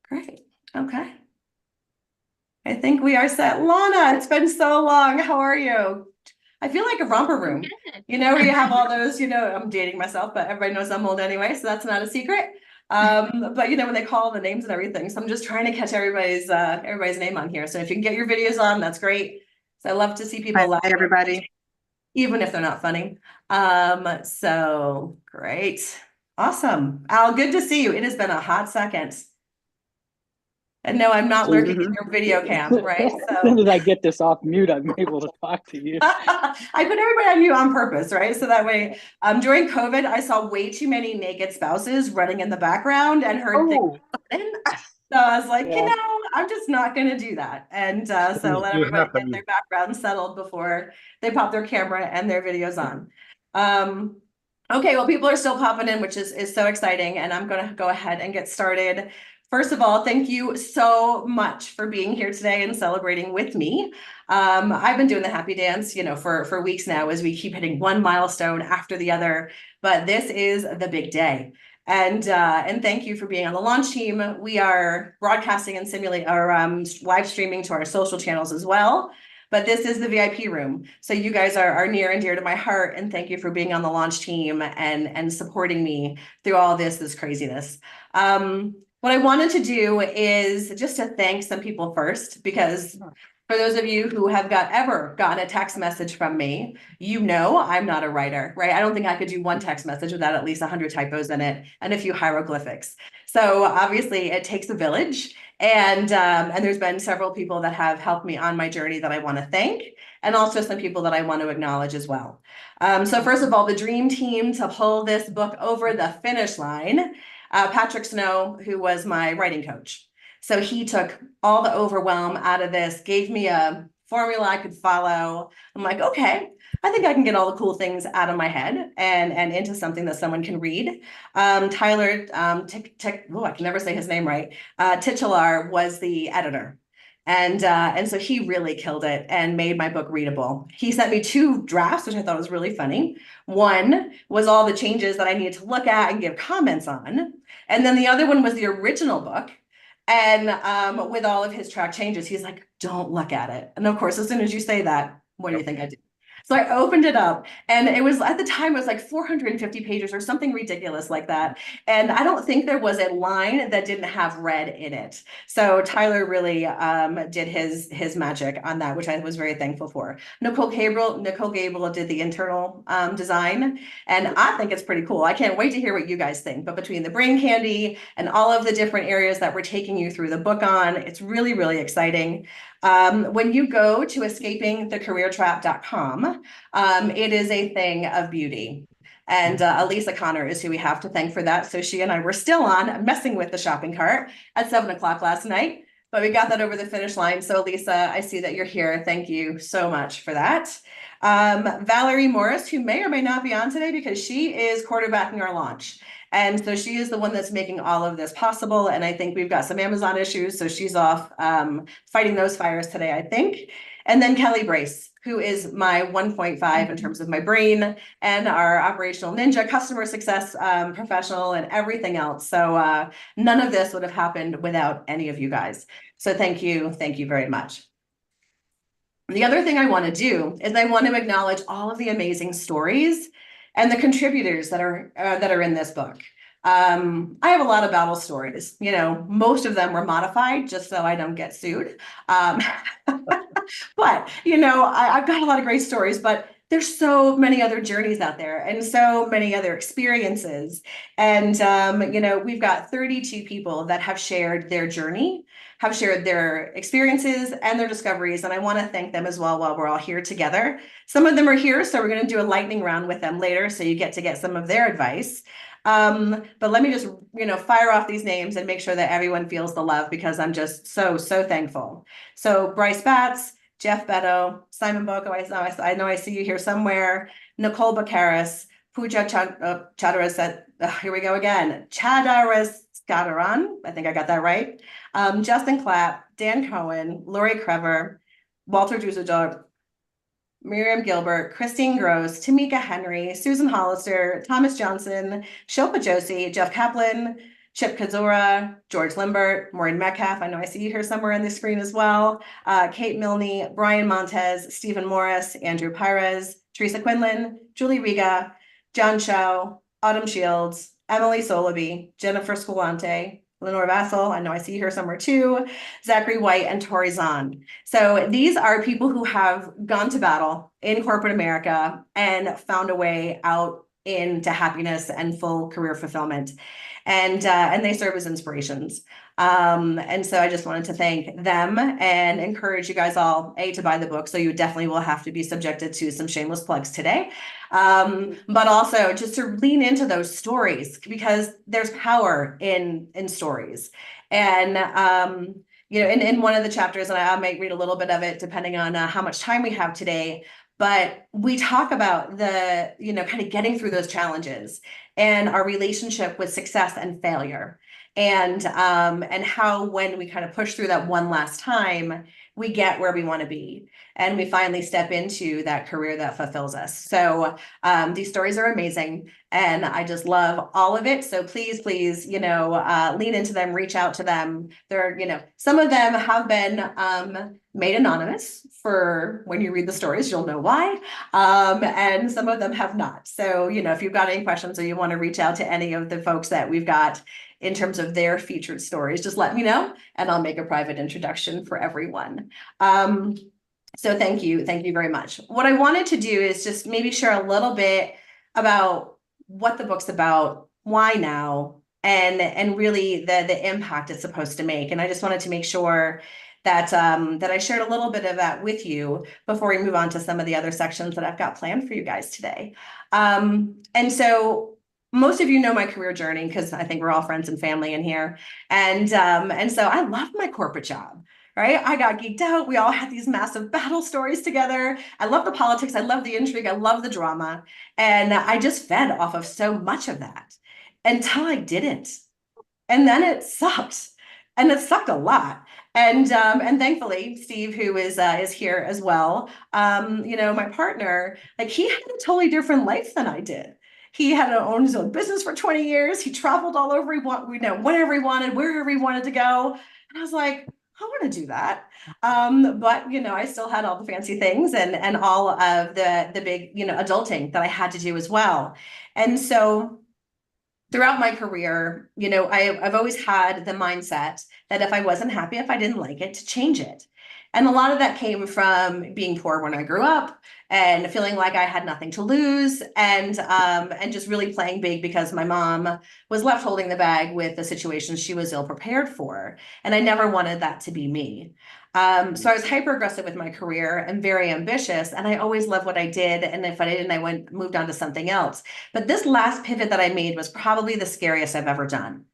Great. Okay. I think we are set. Lana, it's been so long. How are you? I feel like a romper I'm room. good. Where you have all those, I'm dating myself, but everybody knows I'm old anyway, so that's not a secret. But when they call the names and everything, so I'm just trying to catch everybody's name on here. So if you can get your videos on, that's great. So I love to see people Hi, laugh, everybody. even if they're not funny. So great. Awesome. Al, good to see you. It has been a hot second. And no, I'm not lurking in Mhm. your video cam, right? As soon So as I get this off mute, I'm able to talk to you. I put everybody on mute on purpose, right? So that way, during COVID, I saw way too many naked spouses running in the background and heard things Oh, happen. So I was like, yeah. I'm just not going to do that. And so Things let do everybody get happen. their background settled before they pop their camera and their videos on. Um, okay, well, people are still popping in, which is so exciting. And I'm going to go ahead and get started. First of all, thank you so much for being here today and celebrating with me. I've been doing the happy dance, for weeks now as we keep hitting one milestone after the other. But this is the big day. And thank you for being on the launch team. We are broadcasting and live streaming to our social channels as well. But this is the VIP room. So you guys are near and dear to my heart. And thank you for being on the launch team and supporting me through all this craziness. What I wanted to do is just to thank some people first, because for those of you who have ever gotten a text message from me, I'm not a writer, right? I don't think I could do one text message without at least 100 typos in it and a few hieroglyphics. So obviously it takes a village. And there's been several people that have helped me on my journey that I want to thank, and also some people that I want to acknowledge as well. So first of all, the dream team to pull this book over the finish line, Patrick Snow, who was my writing coach. So he took all the overwhelm out of this, gave me a formula I could follow. I'm like, okay, I think I can get all the cool things out of my head and into something that someone can read. Tyler, I can never say his name right. Titular was the editor. And so he really killed it and made my book readable. He sent me two drafts, which I thought was really funny. One was all the changes that I needed to look at and give comments on. And then the other one was the original book. And with all of his track changes, he's like, don't look at it. And of course, as soon as you say that, what do you think I do? So I opened it up, and it was, at the time, it was like 450 pages or something ridiculous like that. And I don't think there was a line that didn't have red in it. So Tyler really did his magic on that, which I was very thankful for. Nicole Gabriel did the internal design, and I think it's pretty cool. I can't wait to hear what you guys think. But between the brain candy and all of the different areas that we're taking you through the book on, it's really, really exciting. When you go to escapingthecareertrap.com, it is a thing of beauty. And Elisa Connor is who we have to thank for that. So she and I were still on messing with the shopping cart at 7 o'clock last night, but we got that over the finish line. So Elisa, I see that you're here. Thank you so much for that. Valerie Morris, who may or may not be on today because she is quarterbacking our launch. And so she is the one that's making all of this possible. And I think we've got some Amazon issues. So she's off fighting those fires today, I think. And then Kelly Brace, who is my 1.5 in terms of my brain and our operational ninja customer success professional and everything else. So none of this would have happened without any of you guys. So thank you. Thank you very much. The other thing I want to do is I want to acknowledge all of the amazing stories and the contributors that are in this book. I have a lot of battle stories. Most of them were modified just so I don't get sued. But I've got a lot of great stories, but there's so many other journeys out there and so many other experiences. And we've got 32 people that have shared their journey, have shared their experiences and their discoveries. And I want to thank them as well while we're all here together. Some of them are here, so we're going to do a lightning round with them later, so you get to get some of their advice. But let me just, fire off these names and make sure that everyone feels the love, because I'm just so, so thankful. So Bryce Batts, Jeff Beto, Simon Boko, I know I see you here somewhere, Nicole Bakaris, Pooja Chadaras, here we go again, Chadaras Scadaran, I think I got that right, Justin Clapp, Dan Cohen, Lori Crever, Walter Dusseldorf, Miriam Gilbert, Christine Gross, Tamika Henry, Susan Hollister, Thomas Johnson, Shilpa Josie, Jeff Kaplan, Chip Kazura, George Limbert, Maureen Metcalf. I know I see you here somewhere on the screen as well. Kate Milne, Brian Montez, Stephen Morris, Andrew Pires, Teresa Quinlan, Julie Riga, John Chow, Autumn Shields, Emily Solaby, Jennifer Scolante, Lenore Vassal. I know I see you here somewhere too. Zachary White and Tori Zahn. So these are people who have gone to battle in corporate America and found a way out into happiness and full career fulfillment. And they serve as inspirations. And so I just wanted to thank them and encourage you guys all, to buy the book. So you definitely will have to be subjected to some shameless plugs today. But also just to lean into those stories, because there's power in stories. And in one of the chapters, and I might read a little bit of it depending on how much time we have today, but we talk about the, kind of getting through those challenges and our relationship with success and failure. And how when we kind of push through that one last time, we get where we want to be. And we finally step into that career that fulfills us. So these stories are amazing. And I just love all of it. So please, lean into them, reach out to them. Some of them have been made anonymous for when you read the stories, you'll know why. And some of them have not. So, if you've got any questions or you want to reach out to any of the folks that we've got in terms of their featured stories, just let me know and I'll make a private introduction for everyone. So thank you very much. What I wanted to do is just maybe share a little bit about what the book's about, why now, and really the impact it's supposed to make. And I just wanted to make sure that I shared a little bit of that with you before we move on to some of the other sections that I've got planned for you guys today. And so most of you know my career journey because I think we're all friends and family in here. And so I love my corporate job. Right? I got geeked out. We all had these massive battle stories together. I love the politics. I love the intrigue. I love the drama. And I just fed off of so much of that until I didn't. And then it sucked. And it sucked a lot. And thankfully, Steve, who is here as well, my partner, like he had a totally different life than I did. He had owned his own business for 20 years. He traveled all over. Whenever he wanted, wherever he wanted to go. And I was like, I want to do that. But I still had all the fancy things and all of the big, adulting that I had to do as well. And so throughout my career, I've always had the mindset that if I wasn't happy, if I didn't like it, to change it. And a lot of that came from being poor when I grew up and feeling like I had nothing to lose and just really playing big because my mom was left holding the bag with the situation she was ill prepared for. And I never wanted that to be me. So I was hyper aggressive with my career and very ambitious, and I always loved what I did. And if I didn't, I moved on to something else. But this last pivot that I made was probably the scariest I've ever done.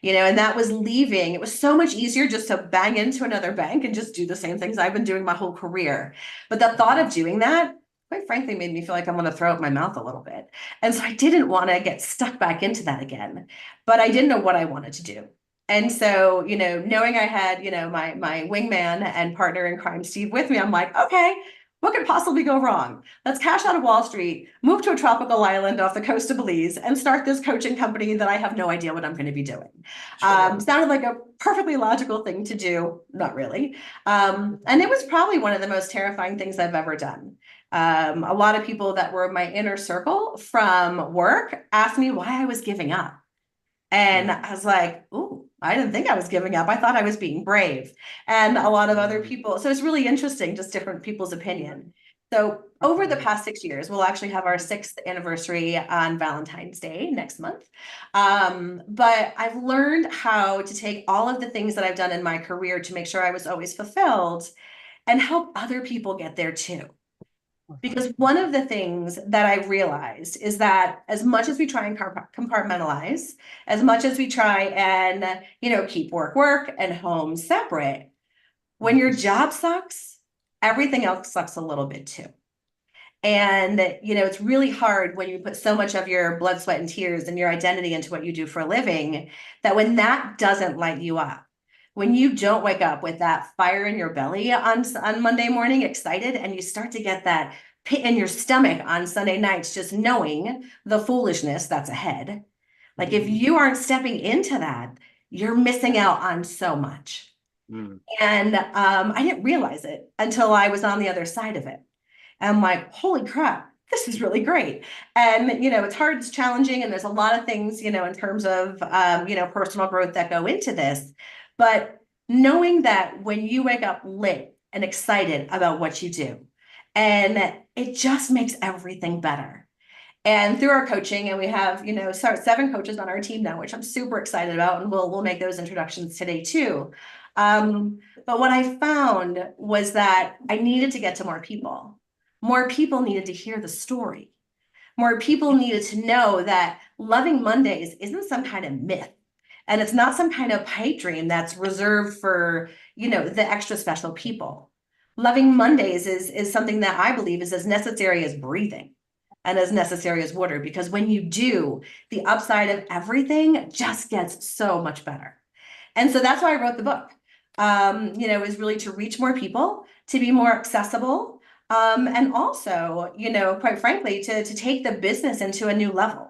And that was leaving. It was so much easier just to bang into another bank and just do the same things I've been doing my whole career. But the thought of doing that, quite frankly, made me feel like I'm going to throw up my mouth a little bit. And so I didn't want to get stuck back into that again, but I didn't know what I wanted to do. And so, knowing I had, my wingman and partner in crime, Steve, with me, I'm like, okay, what could possibly go wrong? Let's cash out of Wall Street, move to a tropical island off the coast of Belize, and start this coaching company that I have no idea what I'm going to be doing. Sure. Sounded like a perfectly logical thing to do. Not really. And it was probably one of the most terrifying things I've ever done. A lot of people that were my inner circle from work asked me why I was giving up. And I was like, ooh, I didn't think I was giving up. I thought I was being brave. And a lot of other people. So it's really interesting, just different people's opinion. So over the past 6 years, we'll actually have our 6th anniversary on Valentine's Day next month. But I've learned how to take all of the things that I've done in my career to make sure I was always fulfilled and help other people get there too. Because one of the things that I realized is that as much as we try and compartmentalize, as much as we try and, keep work and home separate, when your job sucks, everything else sucks a little bit too. And, it's really hard when you put so much of your blood, sweat, and tears and your identity into what you do for a living, that when that doesn't light you up, when you don't wake up with that fire in your belly on Monday morning, excited, and you start to get that pit in your stomach on Sunday nights, just knowing the foolishness that's ahead, Like if you aren't stepping into that, you're missing out on so much. Mm. And I didn't realize it until I was on the other side of it. And I'm like, holy crap, this is really great. And, it's hard, it's challenging, and there's a lot of things, in terms of, personal growth that go into this. But knowing that when you wake up lit and excited about what you do, and it just makes everything better. And through our coaching, and we have, 7 coaches on our team now, which I'm super excited about, and we'll make those introductions today too. But what I found was that I needed to get to more people. More people needed to hear the story. More people needed to know that loving Mondays isn't some kind of myth. And it's not some kind of pipe dream that's reserved for, the extra special people. Loving Mondays is something that I believe is as necessary as breathing and as necessary as water, because when you do, the upside of everything just gets so much better. And so that's why I wrote the book. Is really to reach more people, to be more accessible, and also, quite frankly, to take the business into a new level.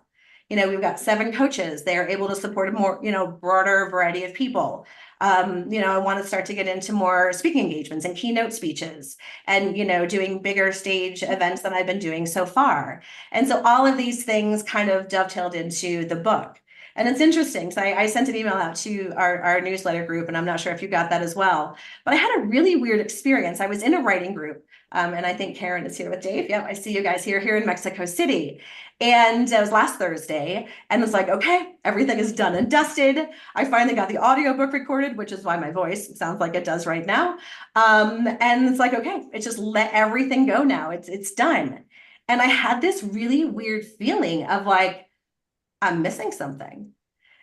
We've got 7 coaches. They're able to support a more, broader variety of people. I want to start to get into more speaking engagements and keynote speeches and, doing bigger stage events than I've been doing so far. And so all of these things kind of dovetailed into the book. And it's interesting. So I sent an email out to our newsletter group, and I'm not sure if you got that as well. But I had a really weird experience. I was in a writing group, and I think Karen is here with Dave. Yep, I see you guys here in Mexico City. And it was last Thursday, and it's like, okay, everything is done and dusted. I finally got the audiobook recorded, which is why my voice sounds like it does right now. And it's like, okay, it's just let everything go now. It's done. And I had this really weird feeling of like, I'm missing something.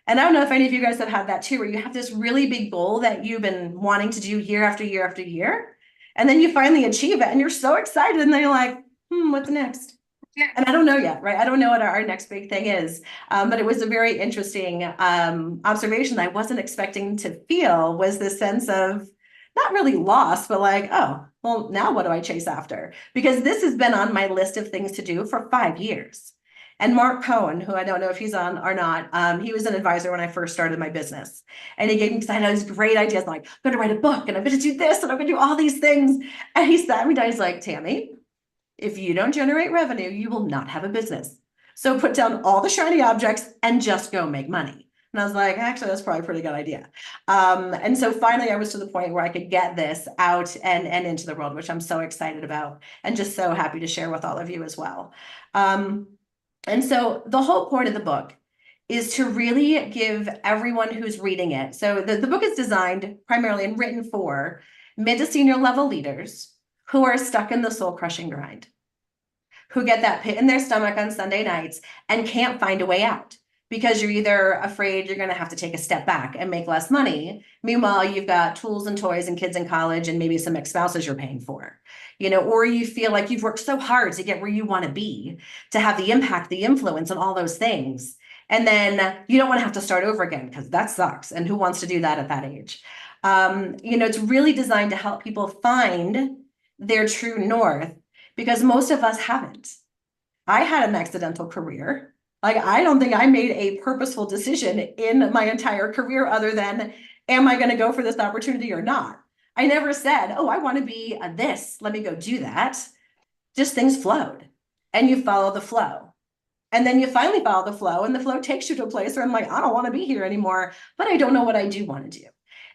And I don't know if any of you guys have had that too, where you have this really big goal that you've been wanting to do year after year after year. And then you finally achieve it and you're so excited. And then you're like, what's next? And I don't know yet, right? I don't know what our next big thing is. But it was a very interesting observation I wasn't expecting to feel, was this sense of not really lost, but like, oh, well, now what do I chase after? Because this has been on my list of things to do for 5 years. And Mark Cohen, who I don't know if he's on or not, he was an advisor when I first started my business. And he gave me, because I had all these great ideas, I'm like, I'm going to write a book and I'm going to do this and I'm going to do all these things. And he sat me down, he's like, Tammy, if you don't generate revenue, you will not have a business. So put down all the shiny objects and just go make money. And I was like, actually, that's probably a pretty good idea. And so finally, I was to the point where I could get this out and into the world, which I'm so excited about and just so happy to share with all of you as well. And so the whole point of the book is to really give everyone who's reading it. So the book is designed primarily and written for mid to senior level leaders who are stuck in the soul crushing grind, who get that pit in their stomach on Sunday nights and can't find a way out because you're either afraid you're going to have to take a step back and make less money. Meanwhile, you've got tools and toys and kids in college and maybe some ex-spouses you're paying for, or you feel like you've worked so hard to get where you want to be, to have the impact, the influence, and all those things. And then you don't want to have to start over again because that sucks. And who wants to do that at that age? It's really designed to help people find their true north, because most of us haven't. I had an accidental career. Like, I don't think I made a purposeful decision in my entire career other than, am I going to go for this opportunity or not? I never said, oh, I want to be a this, let me go do that. Just things flowed and you follow the flow. And then you finally follow the flow and the flow takes you to a place where I'm like, I don't want to be here anymore, but I don't know what I do want to do.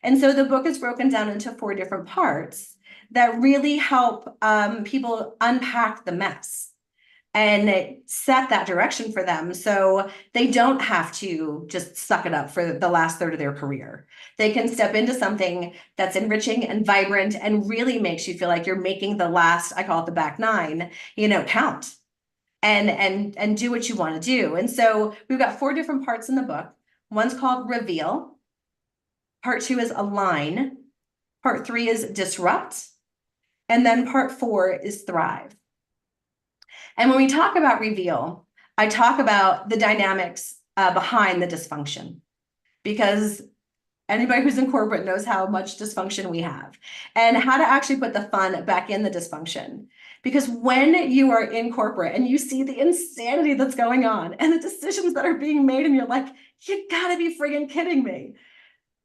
And so the book is broken down into 4 different parts that really help people unpack the mess and set that direction for them, so they don't have to just suck it up for the last third of their career. They can step into something that's enriching and vibrant and really makes you feel like you're making the last, I call it the back 9, count and do what you want to do. And so we've got 4 different parts in the book. One's called Reveal. Part 2 is Align. Part 3 is Disrupt. And then part 4 is Thrive. And when we talk about reveal, I talk about the dynamics behind the dysfunction, because Anybody who's in corporate knows how much dysfunction we have, and how to actually put the fun back in the dysfunction. Because when you are in corporate and you see the insanity that's going on and the decisions that are being made, and you're like, you gotta be friggin' kidding me.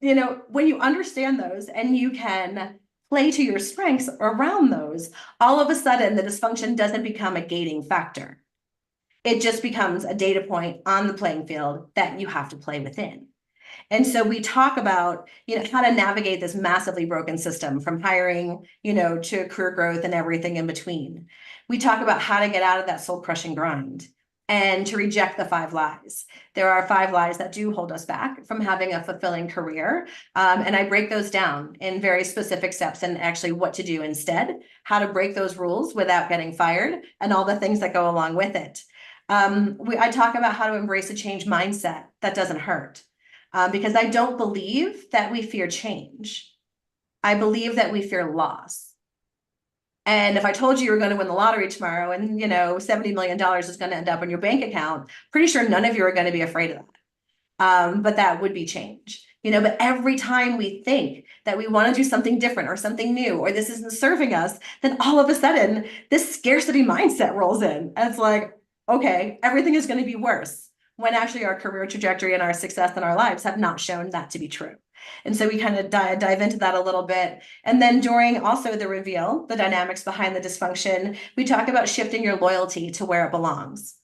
You know, when you understand those and you can play to your strengths around those, all of a sudden the dysfunction doesn't become a gating factor. It just becomes a data point on the playing field that you have to play within. And so we talk about, how to navigate this massively broken system from hiring, to career growth and everything in between. We talk about how to get out of that soul crushing grind and to reject the 5 lies. There are 5 lies that do hold us back from having a fulfilling career. And I break those down in very specific steps and actually what to do instead, how to break those rules without getting fired, and all the things that go along with it. I talk about how to embrace a change mindset that doesn't hurt. Because I don't believe that we fear change. I believe that we fear loss. And if I told you were going to win the lottery tomorrow and, $70 million is going to end up in your bank account, pretty sure none of you are going to be afraid of that. But that would be change. But every time we think that we want to do something different or something new, or this isn't serving us, then all of a sudden this scarcity mindset rolls in. And it's like, okay, everything is going to be worse, when actually our career trajectory and our success in our lives have not shown that to be true. And so we kind of dive into that a little bit. And then during also the reveal, the dynamics behind the dysfunction, we talk about shifting your loyalty to where it belongs.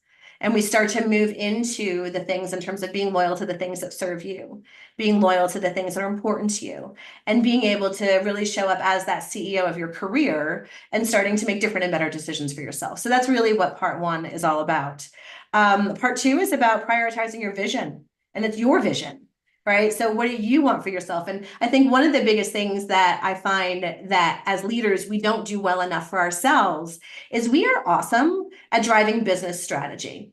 And we start to move into the things in terms of being loyal to the things that serve you, being loyal to the things that are important to you, and being able to really show up as that CEO of your career and starting to make different and better decisions for yourself. So that's really what part 1 is all about. Part 2 is about prioritizing your vision, and it's your vision, right? So what do you want for yourself? And I think one of the biggest things that I find that as leaders, we don't do well enough for ourselves is we are awesome at driving business strategy,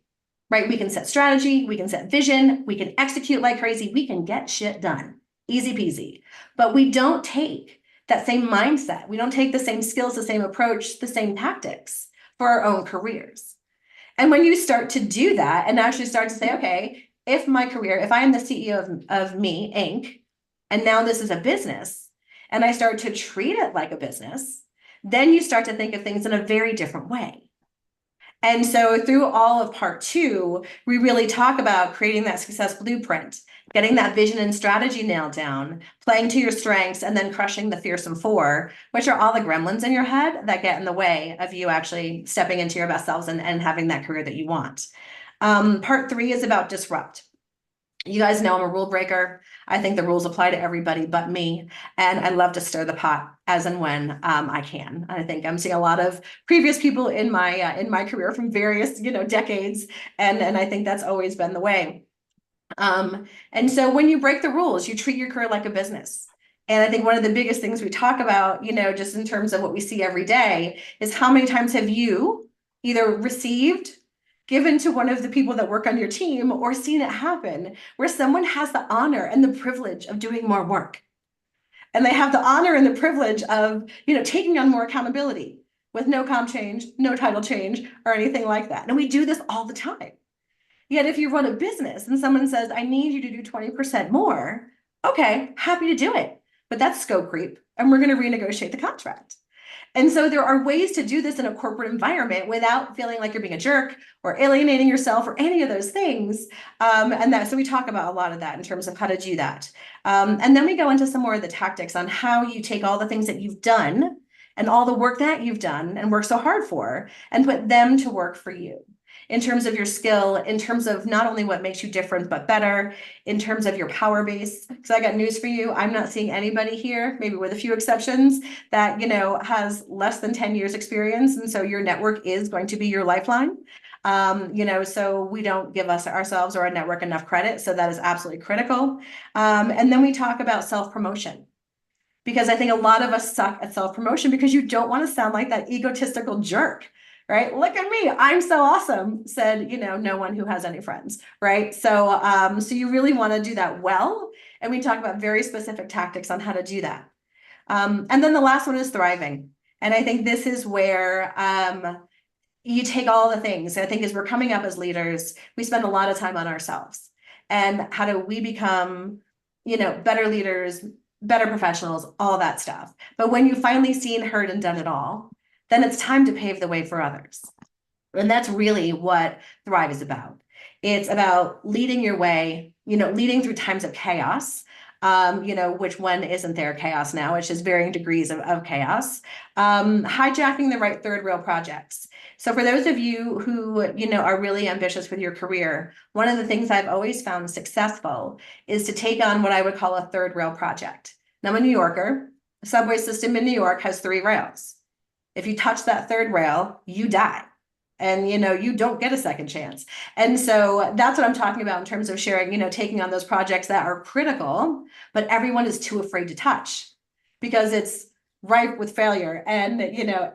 right? We can set strategy, we can set vision, we can execute like crazy, we can get shit done, easy peasy. But we don't take that same mindset. We don't take the same skills, the same approach, the same tactics for our own careers. And when you start to do that and actually start to say, okay, if I am the CEO of me, Inc., and now this is a business, and I start to treat it like a business, then you start to think of things in a very different way. And so through all of part 2, we really talk about creating that success blueprint, getting that vision and strategy nailed down, playing to your strengths, and then crushing the fearsome 4, which are all the gremlins in your head that get in the way of you actually stepping into your best selves and having that career that you want. Part 3 is about disrupt. You guys know I'm a rule breaker. I think the rules apply to everybody but me. And I love to stir the pot as and when I can. I think I'm seeing a lot of previous people in my career from various, decades. And I think that's always been the way. And so when you break the rules, you treat your career like a business. And I think one of the biggest things we talk about, just in terms of what we see every day, is how many times have you either received, given to one of the people that work on your team, or seen it happen where someone has the honor and the privilege of doing more work. And they have the honor and the privilege of, taking on more accountability with no comp change, no title change, or anything like that. And we do this all the time. Yet if you run a business and someone says, I need you to do 20% more, okay, happy to do it. But that's scope creep, and we're going to renegotiate the contract. And so there are ways to do this in a corporate environment without feeling like you're being a jerk or alienating yourself or any of those things. So we talk about a lot of that in terms of how to do that. And then we go into some more of the tactics on how you take all the things that you've done and all the work that you've done and worked so hard for and put them to work for you. In terms of your skill, in terms of not only what makes you different, but better, in terms of your power base. So I got news for you. I'm not seeing anybody here, maybe with a few exceptions, that, has less than 10 years experience. And so your network is going to be your lifeline. So we don't give ourselves or our network enough credit. So that is absolutely critical. And then we talk about self-promotion. Because I think a lot of us suck at self-promotion because you don't want to sound like that egotistical jerk. Right? Look at me. I'm so awesome, said, no one who has any friends. Right. So you really want to do that well. And we talk about very specific tactics on how to do that. And then the last one is thriving. And I think this is where you take all the things. I think as we're coming up as leaders, we spend a lot of time on ourselves. And how do we become better leaders, better professionals, all that stuff. But when you've finally seen, heard, and done it all, then it's time to pave the way for others. And that's really what Thrive is about. It's about leading your way, leading through times of chaos. Which one isn't there chaos now? It's just varying degrees of chaos. Hijacking the right third rail projects. So for those of you who, are really ambitious with your career, one of the things I've always found successful is to take on what I would call a third rail project. Now, I'm a New Yorker. The subway system in New York has 3 rails. If you touch that third rail, you die. And you don't get a second chance. And so that's what I'm talking about in terms of sharing, taking on those projects that are critical, but everyone is too afraid to touch because it's ripe with failure. And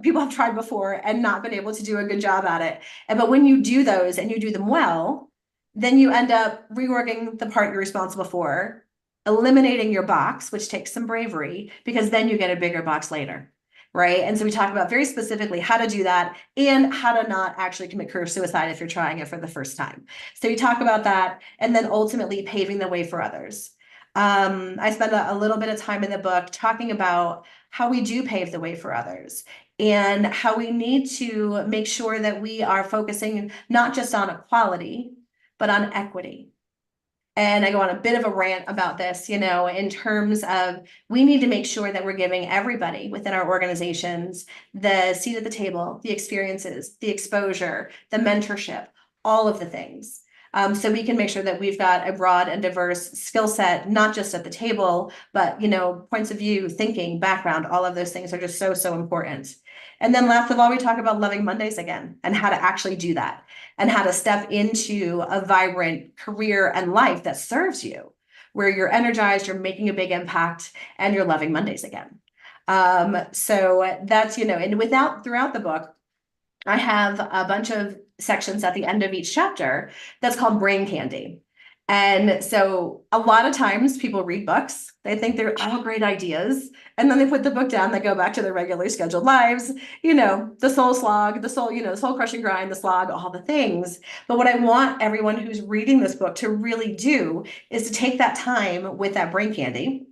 people have tried before and not been able to do a good job at it. But when you do those and you do them well, then you end up reorging the part you're responsible for, eliminating your box, which takes some bravery, because then you get a bigger box later. Right. And so we talk about very specifically how to do that and how to not actually commit career suicide if you're trying it for the first time. So we talk about that and then ultimately paving the way for others. I spend a little bit of time in the book talking about how we do pave the way for others and how we need to make sure that we are focusing not just on equality, but on equity. And I go on a bit of a rant about this, in terms of we need to make sure that we're giving everybody within our organizations the seat at the table, the experiences, the exposure, the mentorship, all of the things. So we can make sure that we've got a broad and diverse skill set, not just at the table, but, points of view, thinking, background, all of those things are just so, so important. And then last of all, we talk about loving Mondays again and how to actually do that and how to step into a vibrant career and life that serves you, where you're energized, you're making a big impact, and you're loving Mondays again. So that's, and throughout the book, I have a bunch of sections at the end of each chapter that's called brain candy. And so a lot of times people read books, they think they're all great ideas, and then they put the book down, they go back to their regularly scheduled lives, the soul slog, the soul crushing grind, the slog, all the things. But what I want everyone who's reading this book to really do is to take that time with that brain candy,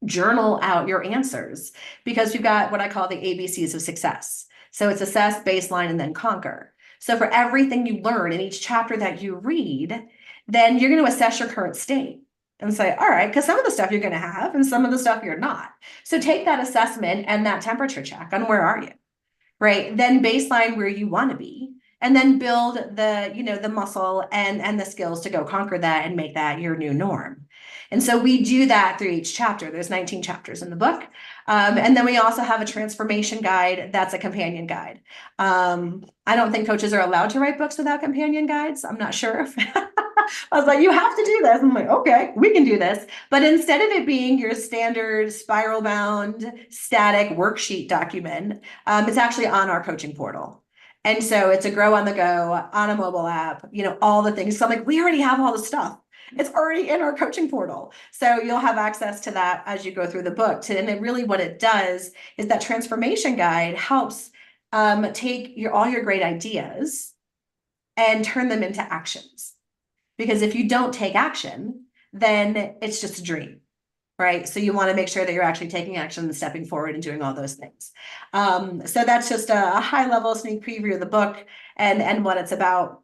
journal out your answers, because we've got what I call the ABCs of success. So it's assess, baseline, and then conquer. So for everything you learn in each chapter that you read, then you're going to assess your current state and say, all right, because some of the stuff you're going to have and some of the stuff you're not. So take that assessment and that temperature check on where are you, right? Then baseline where you want to be, and then build the muscle and the skills to go conquer that and make that your new norm. And so we do that through each chapter. There's 19 chapters in the book. And then we also have a transformation guide that's a companion guide. I don't think coaches are allowed to write books without companion guides. I'm not sure if I was like, you have to do this. I'm like, okay, we can do this. But instead of it being your standard spiral bound static worksheet document, it's actually on our coaching portal. And so it's a grow on the go, on a mobile app, all the things. So I'm like, we already have all the stuff. It's already in our coaching portal. So you'll have access to that as you go through the book. And it really what it does is that transformation guide helps take all your great ideas and turn them into actions. Because if you don't take action, then it's just a dream, right? So you want to make sure that you're actually taking action and stepping forward and doing all those things. So that's just a high level sneak preview of the book and what it's about.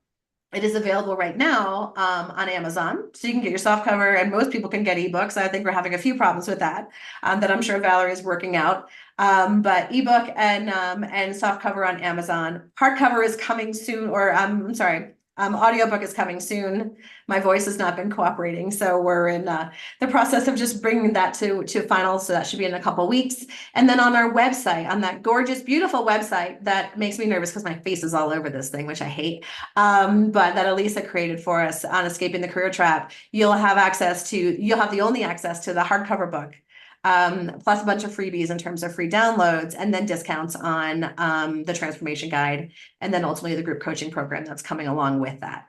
It is available right now on Amazon, so you can get your soft cover, and most people can get ebooks. I think we're having a few problems with that I'm sure Valerie is working out. But ebook and soft cover on Amazon. Hardcover is coming soon, or I'm sorry, audiobook is coming soon. My voice has not been cooperating, so we're in the process of just bringing that to final. So that should be in a couple weeks. And then on our website, on that gorgeous, beautiful website that makes me nervous because my face is all over this thing, which I hate. But that Elisa created for us on Escaping the Career Trap, you'll have the only access to the hardcover book. Plus a bunch of freebies in terms of free downloads and then discounts on the transformation guide and then ultimately the group coaching program that's coming along with that.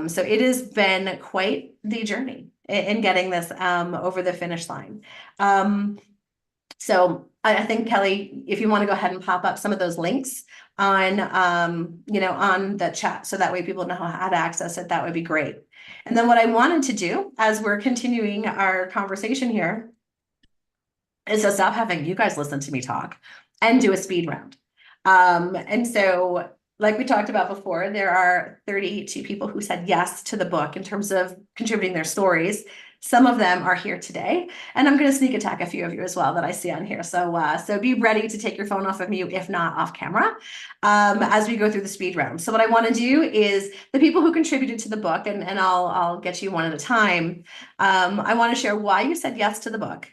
So it has been quite the journey in getting this over the finish line. So I think Kelly, if you want to go ahead and pop up some of those links on, on the chat, so that way people know how to access it, that would be great. And then what I wanted to do as we're continuing our conversation here is to stop having you guys listen to me talk and do a speed round. And so, like we talked about before, there are 32 people who said yes to the book in terms of contributing their stories. Some of them are here today, and I'm going to sneak attack a few of you as well that I see on here. So be ready to take your phone off of mute, if not off camera, as we go through the speed round. So what I want to do is the people who contributed to the book, and I'll get you one at a time. I want to share why you said yes to the book,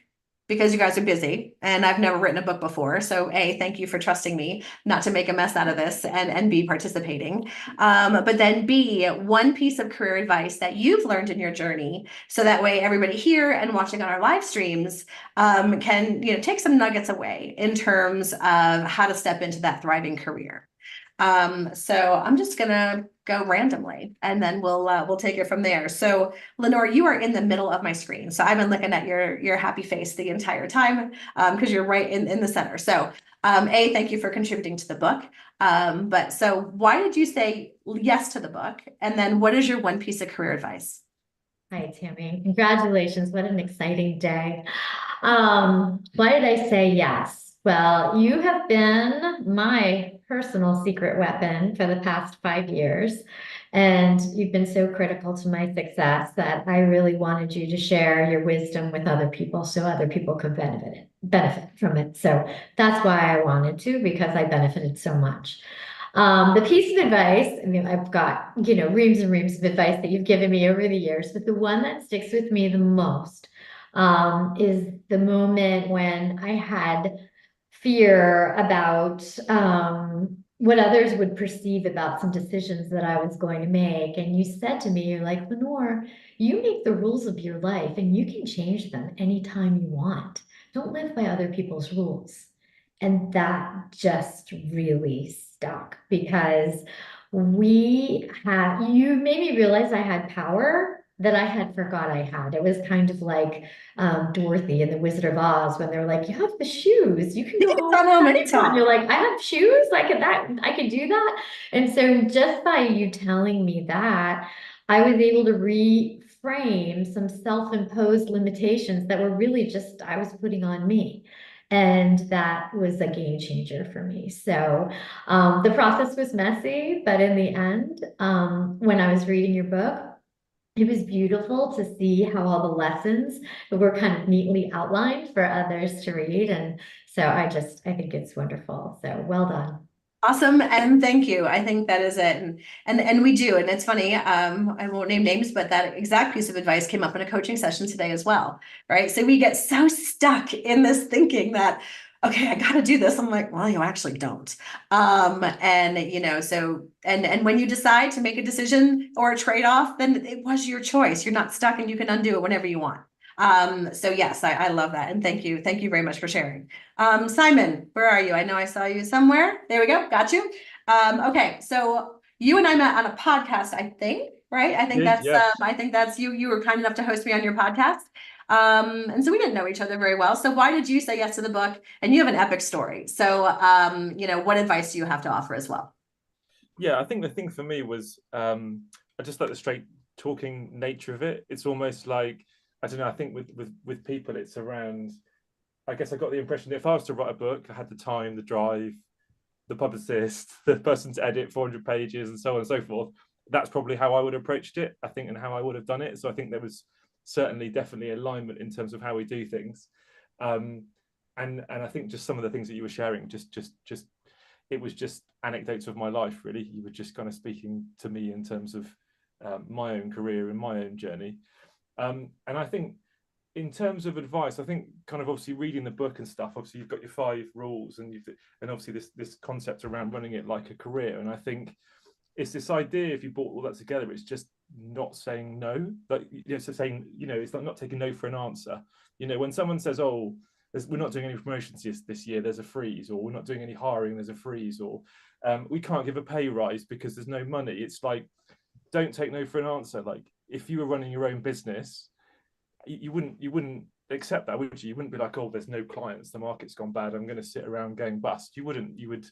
because you guys are busy and I've never written a book before. So A, thank you for trusting me not to make a mess out of this, and B, participating. But then B, one piece of career advice that you've learned in your journey. So that way everybody here and watching on our live streams can, take some nuggets away in terms of how to step into that thriving career. So I'm just gonna go randomly and then we'll take it from there. So Lenore, you are in the middle of my screen. So I've been looking at your happy face the entire time because you're right in the center. So A, thank you for contributing to the book. But so why did you say yes to the book? And then what is your one piece of career advice? Hi, Tammy. Congratulations. What an exciting day. Why did I say yes? Well, you have been my personal secret weapon for the past 5 years, and you've been so critical to my success that I really wanted you to share your wisdom with other people so other people could benefit from it. So that's why I wanted to, because I benefited so much. The piece of advice, I mean, I've got, reams and reams of advice that you've given me over the years, but the one that sticks with me the most is the moment when I had fear about what others would perceive about some decisions that I was going to make. And you said to me, you're like, Lenore, you make the rules of your life and you can change them anytime you want. Don't live by other people's rules. And that just really stuck because you made me realize I had power that I had forgot I had. It was kind of like Dorothy in The Wizard of Oz when they're like, you have the shoes, you can You go can home come home anytime. anytime. You're like, I have shoes, I could do that. And so just by you telling me that, I was able to reframe some self-imposed limitations that were really just I was putting on me. And that was a game changer for me. So the process was messy, but in the end, when I was reading your book, it was beautiful to see how all the lessons were kind of neatly outlined for others to read. And so I think it's wonderful. So well done. Awesome, and thank you. I think that is it, and we do, and it's funny. I won't name names, but that exact piece of advice came up in a coaching session today as well, right? So we get so stuck in this thinking that, okay, I got to do this. I'm like, well, you actually don't. And and when you decide to make a decision or a trade-off, then it was your choice. You're not stuck, and you can undo it whenever you want. So yes, I love that, and thank you very much for sharing. Simon, where are you? I know I saw you somewhere. There we go. Got you. Okay, so you and I met on a podcast, I think, right? Yes. I think that's you. You were kind enough to host me on your podcast. And so we didn't know each other very well. So why did you say yes to the book? And you have an epic story. So what advice do you have to offer as well? Yeah, I think the thing for me was I just like the straight talking nature of it. It's almost like, I don't know, I think with people it's around, I guess I got the impression that if I was to write a book, I had the time, the drive, the publicist, the person to edit 400 pages and so on and so forth. That's probably how I would have approached it, I think, and how I would have done it. So I think there was certainly definitely alignment in terms of how we do things. And I think just some of the things that you were sharing, just it was just anecdotes of my life, really. You were just kind of speaking to me in terms of my own career and my own journey. And I think in terms of advice, I think kind of obviously reading the book and stuff, obviously you've got your 5 rules and obviously this concept around running it like a career. And I think it's this idea, if you brought all that together, it's just not saying no. Like, so saying, it's not taking no for an answer. When someone says, oh, we're not doing any promotions this year, there's a freeze, or we're not doing any hiring, there's a freeze, or we can't give a pay rise because there's no money. It's like, don't take no for an answer. Like, if you were running your own business, you wouldn't accept that, would you? You wouldn't be like, oh, there's no clients, the market's gone bad, I'm going to sit around going bust. You wouldn't. You would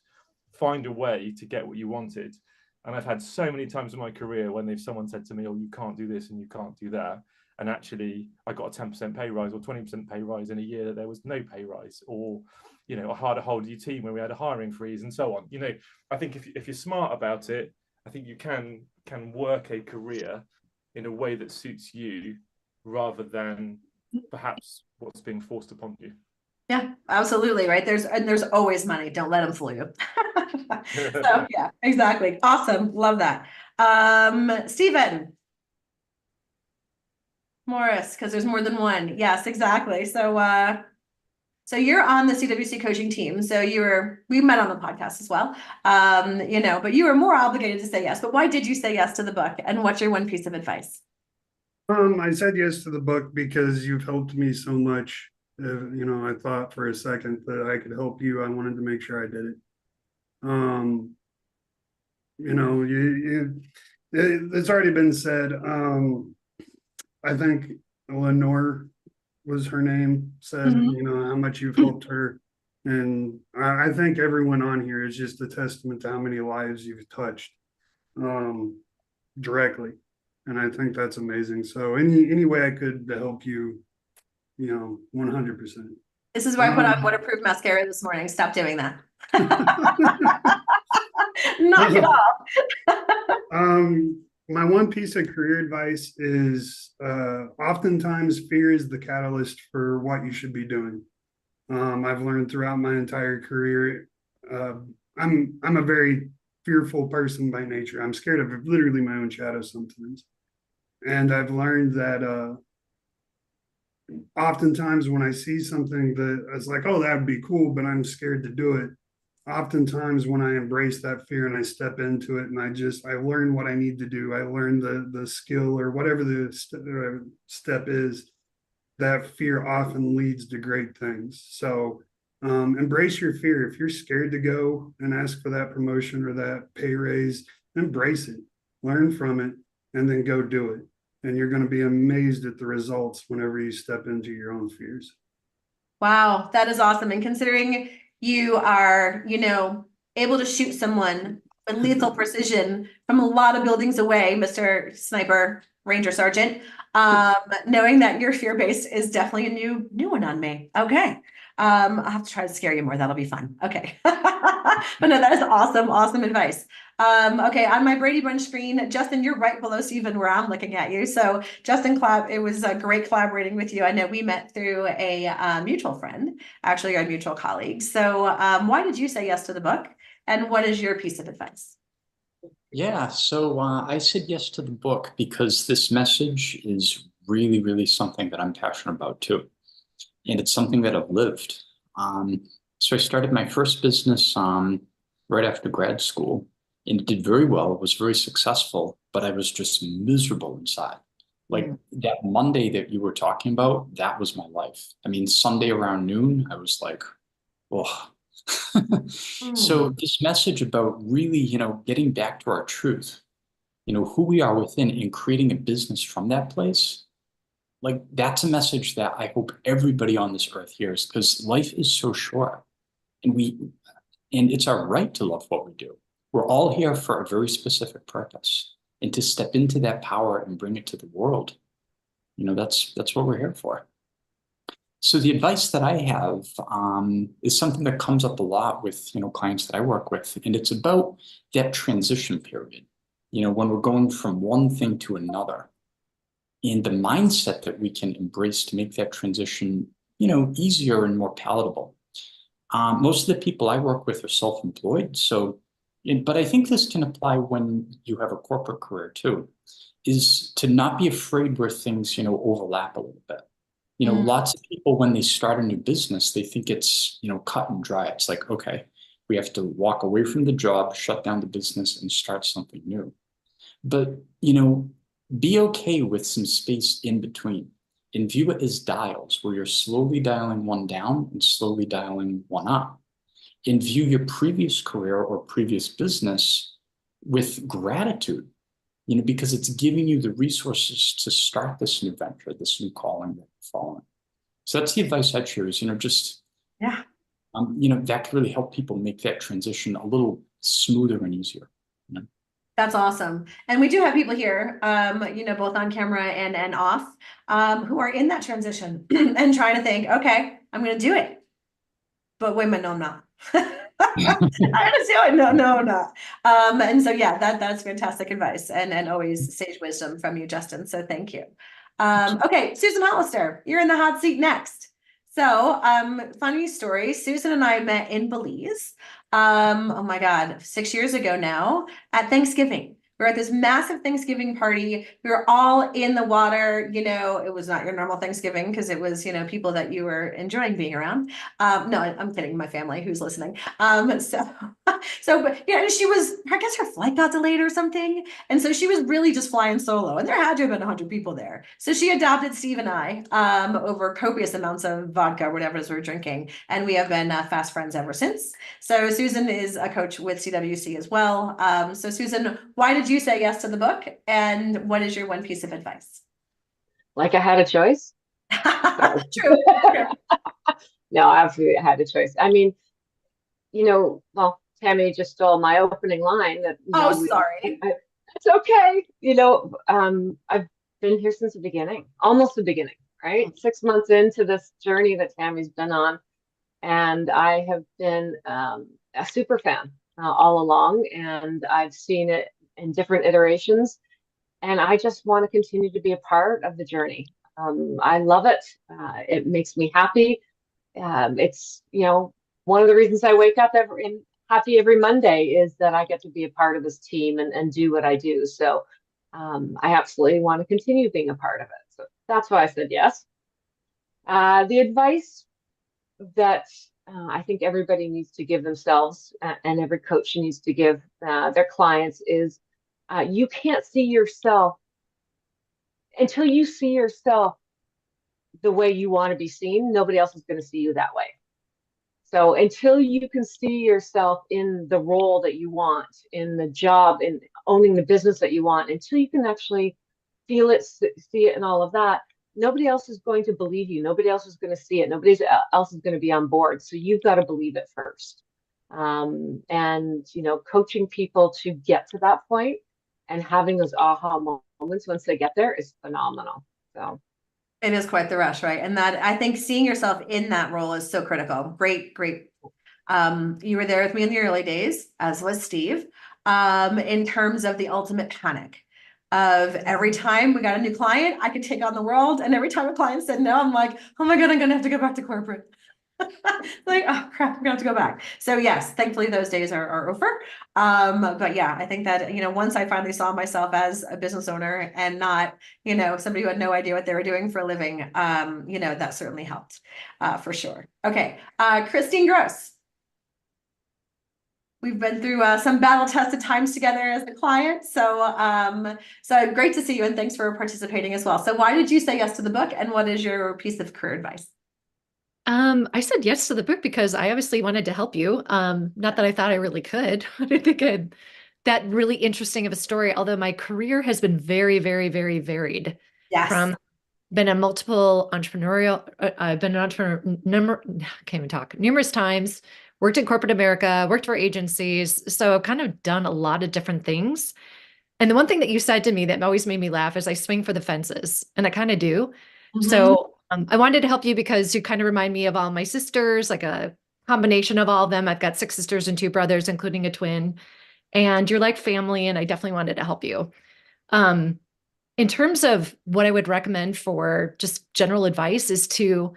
find a way to get what you wanted. And I've had so many times in my career when someone said to me, oh, you can't do this and you can't do that. And actually I got a 10% pay rise or 20% pay rise in a year that there was no pay rise, or, you know, a harder hold your team when we had a hiring freeze and so on. You know, I think if you're smart about it, I think you can work a career in a way that suits you rather than perhaps what's being forced upon you. Yeah, absolutely. Right. There's always money. Don't let them fool you. So yeah, exactly. Awesome. Love that. Stephen Morris, because there's more than one. Yes, exactly. So you're on the CWC coaching team. So we met on the podcast as well. You know, but you were more obligated to say yes. But why did you say yes to the book? And what's your one piece of advice? I said yes to the book because you've helped me so much. You know, I thought for a second that I could help you. I wanted to make sure I did it. You know, it's already been said. I think Lenore was her name, said, you know, how much you've helped her. And I think everyone on here is just a testament to how many lives you've touched directly. And I think that's amazing. So any way I could to help you, you know, 100%. This is why I put on waterproof mascara this morning. Stop doing that. Knock it off. My one piece of career advice is oftentimes fear is the catalyst for what you should be doing. I've learned throughout my entire career. I'm a very fearful person by nature. I'm scared of literally my own shadow sometimes. And I've learned that oftentimes when I see something that it's like, oh, that would be cool, but I'm scared to do it. Oftentimes when I embrace that fear and I step into it and I learn what I need to do, I learn the skill or whatever the step is, that fear often leads to great things. So embrace your fear. If you're scared to go and ask for that promotion or that pay raise, embrace it, learn from it, and then go do it. And you're going to be amazed at the results whenever you step into your own fears. Wow, that is awesome. And considering you are, you know, able to shoot someone with lethal precision from a lot of buildings away, Mr. Sniper Ranger Sergeant, knowing that your fear base is definitely a new one on me. Okay. I'll have to try to scare you more. That'll be fun. Okay. But no, that is awesome. Awesome advice. Okay, on my Brady Bunch screen, Justin, you're right below Stephen where I'm looking at you. So Justin, it was great collaborating with you. I know we met through a mutual friend, actually a mutual colleague. So why did you say yes to the book? And what is your piece of advice? Yeah, so I said yes to the book because this message is really, really something that I'm passionate about too. And it's something that I've lived. So I started my first business right after grad school, and it did very well. It was very successful, but I was just miserable inside. Like that Monday that you were talking about, that was my life. I mean, Sunday around noon, I was like, oh. So this message about really, you know, getting back to our truth, you know, who we are within and creating a business from that place, like that's a message that I hope everybody on this earth hears, because life is so short and it's our right to love what we do. We're all here for a very specific purpose, and to step into that power and bring it to the world, you know, that's what we're here for. So the advice that I have is something that comes up a lot with, you know, clients that I work with, and it's about that transition period, you know, when we're going from one thing to another, and the mindset that we can embrace to make that transition, you know, easier and more palatable. Most of the people I work with are self-employed, but I think this can apply when you have a corporate career too, is to not be afraid where things, you know, overlap a little bit. You know, lots of people, when they start a new business, they think it's, you know, cut and dry. It's like, okay, we have to walk away from the job, shut down the business, and start something new. But, you know, be okay with some space in between and view it as dials where you're slowly dialing one down and slowly dialing one up. And view your previous career or previous business with gratitude, you know, because it's giving you the resources to start this new venture, this new calling that you're following. So that's the advice I choose, just, Yeah. that could really help people make that transition a little smoother and easier. That's awesome. And we do have people here, both on camera and off, who are in that transition and trying to think, okay, I'm going to do it. But wait a minute, no, I'm not. I'm gonna do it. No, I'm not. And so, yeah, that's fantastic advice and always sage wisdom from you, Justin. So thank you. Okay, Susan Hollister, you're in the hot seat next. So, funny story, Susan and I met in Belize. Oh my God, 6 years ago now at Thanksgiving. We were at this massive Thanksgiving party. We were all in the water. It was not your normal Thanksgiving because it was, people that you were enjoying being around. No, I'm kidding, my family who's listening. But yeah, I guess her flight got delayed or something. And so she was really just flying solo, and there had to have been 100 people there. So she adopted Steve and I over copious amounts of vodka, whatever it is we're drinking. And we have been fast friends ever since. So Susan is a coach with CWC as well. So Susan, why did you say yes to the book? And what is your one piece of advice? Like I had a choice? True. No, absolutely I had a choice. I mean, well, Tammy just stole my opening line that, Sorry. It's okay. I've been here since the beginning, almost the beginning, right? 6 months into this journey that Tammy's been on. And I have been a super fan all along, and I've seen it in different iterations. And I just want to continue to be a part of the journey. I love it. It makes me happy. It's, one of the reasons I wake up happy every Monday is that I get to be a part of this team and do what I do. So I absolutely want to continue being a part of it. So that's why I said yes. The advice that I think everybody needs to give themselves and every coach needs to give their clients is you can't see yourself until you see yourself the way you want to be seen. Nobody else is going to see you that way. So until you can see yourself in the role that you want, in the job, in owning the business that you want, until you can actually feel it, see it, and all of that, nobody else is going to believe you. Nobody else is going to see it. Nobody else is going to be on board. So you've got to believe it first. Coaching people to get to that point and having those aha moments once they get there is phenomenal. So it is quite the rush, right? And that, I think, seeing yourself in that role is so critical. Great. You were there with me in the early days, as was Steve, in terms of the ultimate panic of every time we got a new client, I could take on the world. And every time a client said no, I'm like, oh my God, I'm going to have to go back to corporate. Like, oh crap, I'm gonna have to go back. So yes, thankfully those days are over. But yeah, I think that, once I finally saw myself as a business owner and not, somebody who had no idea what they were doing for a living, that certainly helped, for sure. Okay. Christine Gross. We've been through some battle-tested times together as a client. So great to see you, and thanks for participating as well. So why did you say yes to the book, and what is your piece of career advice? I said yes to the book because I obviously wanted to help you. Not that I thought I really could. I didn't think that really interesting of a story, although my career has been very, very, very varied. Yes. Been a multiple entrepreneurial, I've been an entrepreneur, can't even talk, numerous times, worked in corporate America, worked for agencies. So I've kind of done a lot of different things. And the one thing that you said to me that always made me laugh is I swing for the fences, and I kind of do. Mm-hmm. So I wanted to help you because you kind of remind me of all my sisters, like a combination of all of them. I've got 6 sisters and 2 brothers, including a twin, and you're like family. And I definitely wanted to help you. In terms of what I would recommend for just general advice is to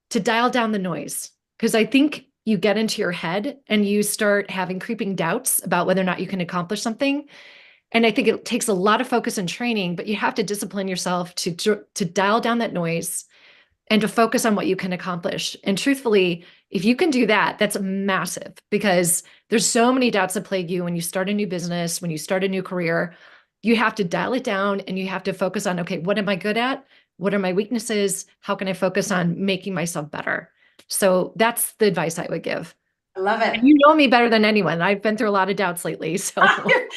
dial down the noise, because I think you get into your head and you start having creeping doubts about whether or not you can accomplish something. And I think it takes a lot of focus and training, but you have to discipline yourself to dial down that noise and to focus on what you can accomplish. And truthfully, if you can do that, that's massive, because there's so many doubts that plague you when you start a new business, when you start a new career. You have to dial it down and you have to focus on, okay, what am I good at? What are my weaknesses? How can I focus on making myself better? So that's the advice I would give. I love it. And you know me better than anyone. I've been through a lot of doubts lately. So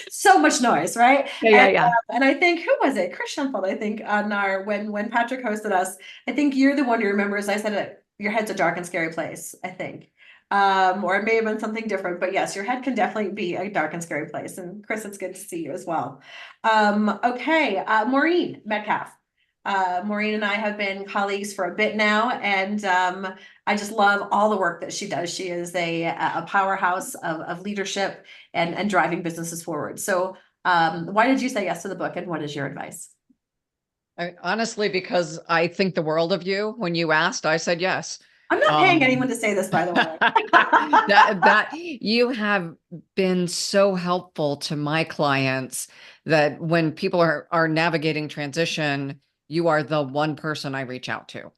So much noise, right? yeah. And I think, who was it? Chris Schoenfeld, I think, on our when Patrick hosted us. I think you're the one who remembers. I said it, your head's a dark and scary place, I think. Or it may have been something different, but yes, your head can definitely be a dark and scary place. And Chris, it's good to see you as well. Okay, Maureen Metcalf. Maureen and I have been colleagues for a bit now, and I just love all the work that she does. She is a powerhouse of leadership and driving businesses forward. So why did you say yes to the book, and what is your advice? Honestly, because I think the world of you. When you asked, I said yes. I'm not paying anyone to say this, by the way. that you have been so helpful to my clients that when people are navigating transition, you are the one person I reach out to.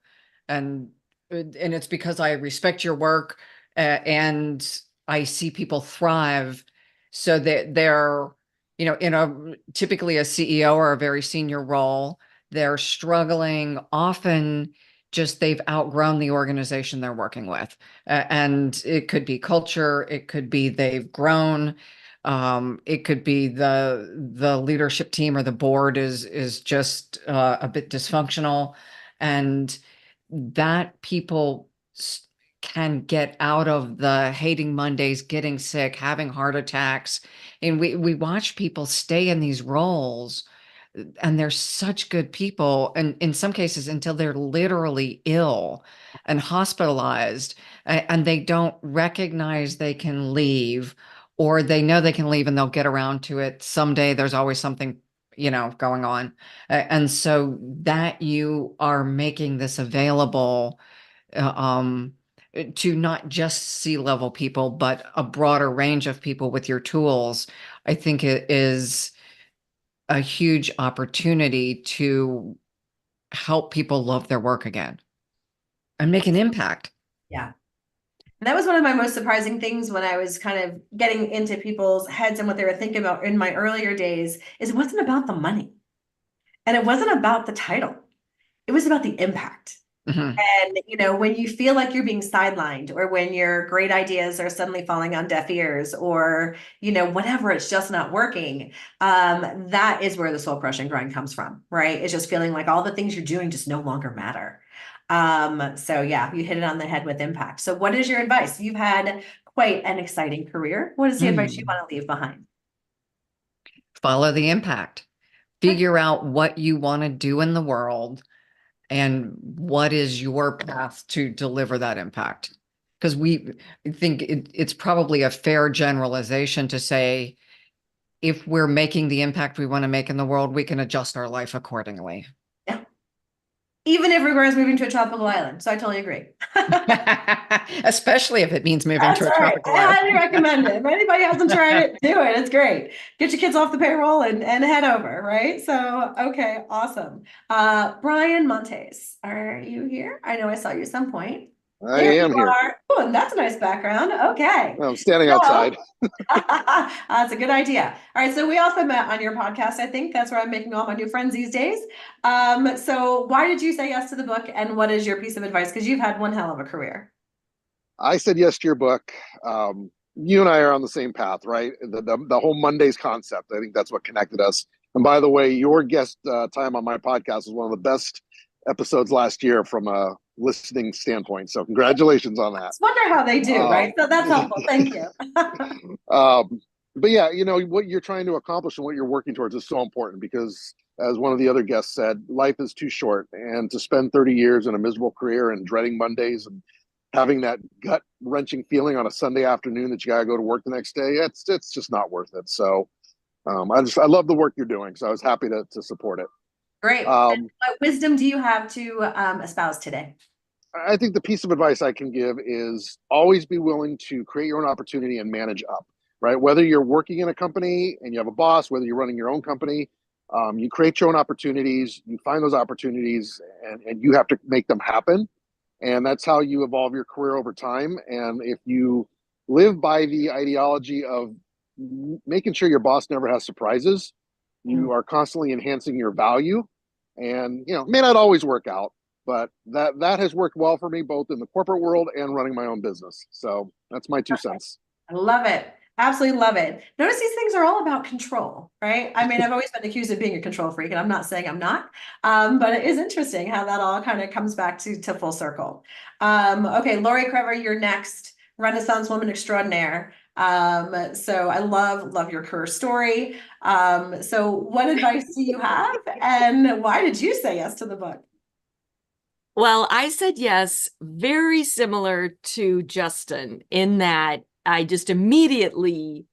And it's because I respect your work, and I see people thrive, so that they're, in typically a CEO or a very senior role, they're struggling often. Just they've outgrown the organization they're working with, and it could be culture, it could be they've grown, it could be the leadership team or the board is just a bit dysfunctional, and that people can get out of the hating Mondays, getting sick, having heart attacks. And we watch people stay in these roles, and they're such good people. And in some cases, until they're literally ill and hospitalized, and they don't recognize they can leave, or they know they can leave and they'll get around to it someday. There's always something, going on. And so that you are making this available, uh, um, to not just C-level people, but a broader range of people with your tools, I think it is a huge opportunity to help people love their work again and make an impact. Yeah. And that was one of my most surprising things when I was kind of getting into people's heads and what they were thinking about in my earlier days, is it wasn't about the money and it wasn't about the title. It was about the impact. Mhm. And, when you feel like you're being sidelined, or when your great ideas are suddenly falling on deaf ears, or, whatever, it's just not working. That is where the soul crushing grind comes from, right? It's just feeling like all the things you're doing just no longer matter. So yeah, you hit it on the head with impact. So what is your advice? You've had quite an exciting career. What is the advice you want to leave behind? Follow the impact. Figure out what you want to do in the world and what is your path to deliver that impact. Because we think it's probably a fair generalization to say, if we're making the impact we want to make in the world, we can adjust our life accordingly. Yeah. Even if it requires moving to a tropical island. So I totally agree. Especially if it means moving to a That's right. tropical I island. highly recommend it. If anybody hasn't tried it, do it. It's great. Get your kids off the payroll and head over, right? So, okay, awesome. Brian Montes, are you here? I know I saw you at some point. I There am you here. are. Oh, and that's a nice background. Okay. I'm standing So- outside. That's a good idea. All right. So we also met on your podcast. I think that's where I'm making all my new friends these days. So why did you say yes to the book, and what is your piece of advice? Because you've had one hell of a career. I said yes to your book. You and I are on the same path, right? The whole Mondays concept. I think that's what connected us. And by the way, your guest time on my podcast was one of the best episodes last year from a listening standpoint. So congratulations on that. Just wonder how they do, right? So that's helpful. Thank you. But yeah, what you're trying to accomplish and what you're working towards is so important, because as one of the other guests said, life is too short, and to spend 30 years in a miserable career and dreading Mondays and having that gut wrenching feeling on a Sunday afternoon that you got to go to work the next day, it's just not worth it. So I love the work you're doing. So I was happy to support it. Great. And what wisdom do you have to espouse today? I think the piece of advice I can give is always be willing to create your own opportunity and manage up, right? Whether you're working in a company and you have a boss, whether you're running your own company, you create your own opportunities, you find those opportunities, and you have to make them happen. And that's how you evolve your career over time. And if you live by the ideology of making sure your boss never has surprises, you are constantly enhancing your value. And, it may not always work out, but that has worked well for me both in the corporate world and running my own business. So that's my 2 cents. I love it. Absolutely love it. Notice these things are all about control, right? I mean, I've always been accused of being a control freak, and I'm not saying I'm not. But it is interesting how that all kind of comes back to full circle. Okay, Lori Crever, you're next. Renaissance woman extraordinaire. So I love your career story. So what advice do you have, and why did you say yes to the book? Well, I said yes, very similar to Justin, in that I just immediately